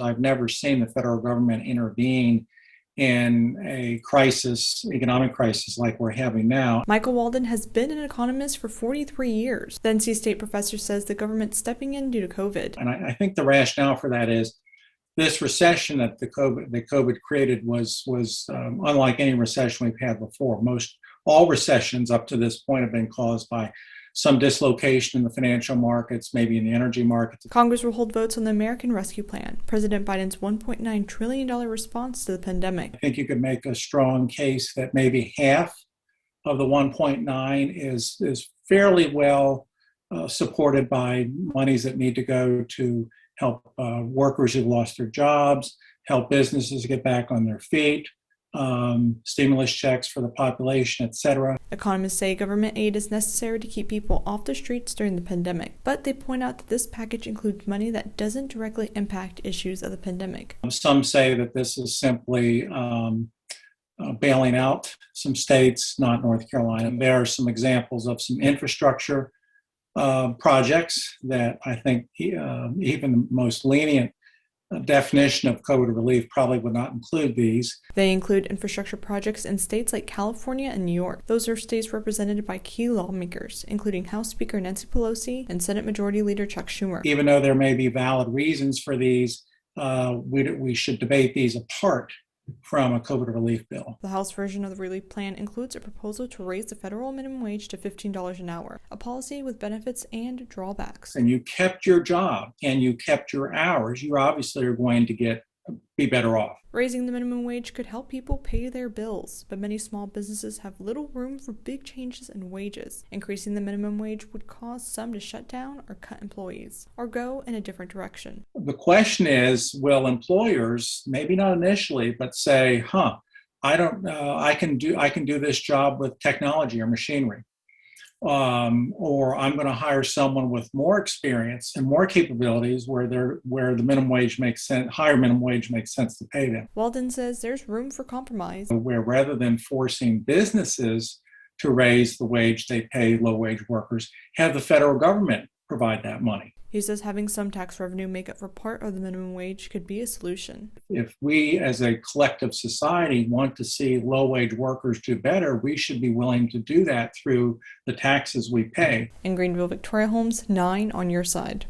I've never seen the federal government intervene in a crisis, economic crisis like we're having now. Michael Walden has been an economist for 43 years. The NC State professor says the government's stepping in due to COVID. And I think the rationale for that is this recession that COVID created was unlike any recession we've had before. All recessions up to this point have been caused by some dislocation in the financial markets, maybe in the energy markets. Congress will hold votes on the American Rescue Plan, President Biden's $1.9 trillion response to the pandemic. I think you could make a strong case that maybe half of the 1.9 is fairly well supported by monies that need to go to help workers who've lost their jobs, help businesses get back on their feet, stimulus checks for the population, etc. Economists say government aid is necessary to keep people off the streets during the pandemic, but they point out that this package includes money that doesn't directly impact issues of the pandemic. Some say that this is simply bailing out some states, not North Carolina. There are some examples of some infrastructure projects that I think even the most lenient definition of COVID relief probably would not include these. They include infrastructure projects in states like California and New York. Those are states represented by key lawmakers, including House Speaker Nancy Pelosi and Senate Majority Leader Chuck Schumer. Even though there may be valid reasons for these, we should debate these apart from a COVID relief bill. The House version of the relief plan includes a proposal to raise the federal minimum wage to $15 an hour, a policy with benefits and drawbacks. And you kept your job and you kept your hours, you obviously are going to be better off. Raising the minimum wage could help people pay their bills, but many small businesses have little room for big changes in wages. Increasing the minimum wage would cause some to shut down or cut employees, or go in a different direction. The question is, will employers, maybe not initially, but say, I can do this job with technology or machinery. Or I'm going to hire someone with more experience and more capabilities where the minimum wage makes sense, higher minimum wage makes sense to pay them. Walden says there's room for compromise. Where rather than forcing businesses to raise the wage they pay low-wage workers, have the federal government provide that money. He says having some tax revenue make up for part of the minimum wage could be a solution. If we as a collective society want to see low-wage workers do better, we should be willing to do that through the taxes we pay. In Greenville, Victoria Holmes, 9 on your side.